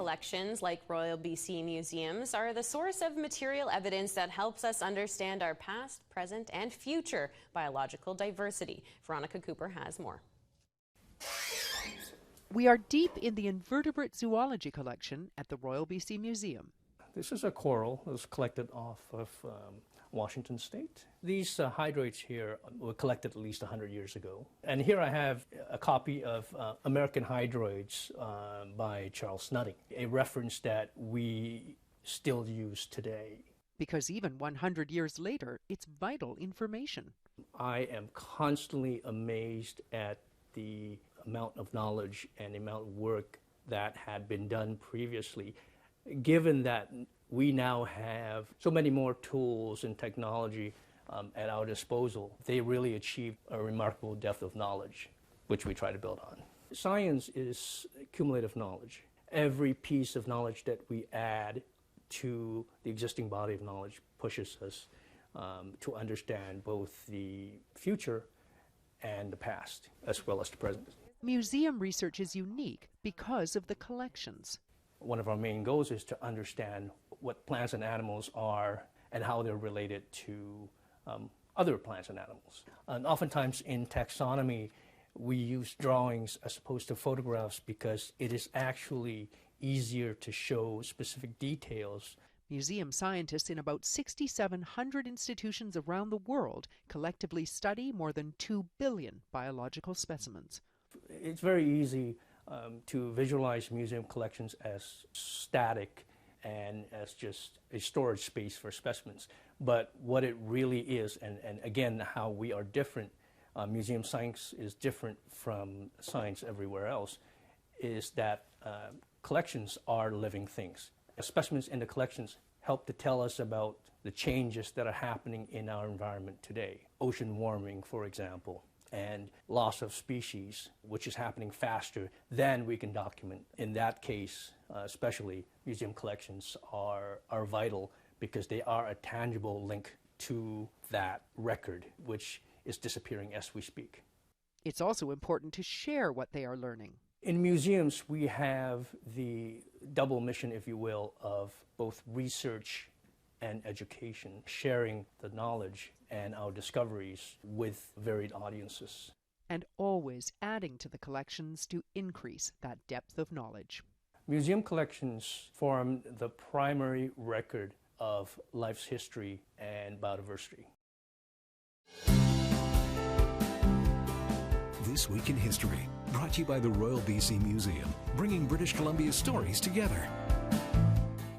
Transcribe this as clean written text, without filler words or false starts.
collections, like Royal BC Museums, are the source of material evidence that helps us understand our past, present, and future biological diversity. Veronica Cooper has more. We are deep in the Invertebrate Zoology collection at the Royal BC Museum. This is a coral that was collected off of Washington State. These hydroids here were collected at least 100 years ago. And here I have a copy of American Hydroids by Charles Nutting, a reference that we still use today. Because even 100 years later, it's vital information. I am constantly amazed at the amount of knowledge and the amount of work that had been done previously, given that we now have so many more tools and technology at our disposal. They really achieved a remarkable depth of knowledge, which we try to build on. Science is cumulative knowledge. Every piece of knowledge that we add to the existing body of knowledge pushes us to understand both the future and the past, as well as the present. Museum research is unique because of the collections. One of our main goals is to understand what plants and animals are and how they're related to other plants and animals. And oftentimes in taxonomy, we use drawings as opposed to photographs because it is actually easier to show specific details. Museum scientists in about 6,700 institutions around the world collectively study more than 2 billion biological specimens. It's very easy to visualize museum collections as static and as just a storage space for specimens. But what it really is, and again, how we are different, museum science is different from science everywhere else, is that collections are living things. Specimens in the collections help to tell us about the changes that are happening in our environment today. Ocean warming, for example, and loss of species, which is happening faster than we can document. In that case, especially, museum collections are vital because they are a tangible link to that record, which is disappearing as we speak. It's also important to share what they are learning. In museums, we have the double mission, if you will, of both research and education, sharing the knowledge and our discoveries with varied audiences. And always adding to the collections to increase that depth of knowledge. Museum collections form the primary record of life's history and biodiversity. This Week in History, brought to you by the Royal BC Museum, bringing British Columbia's stories together.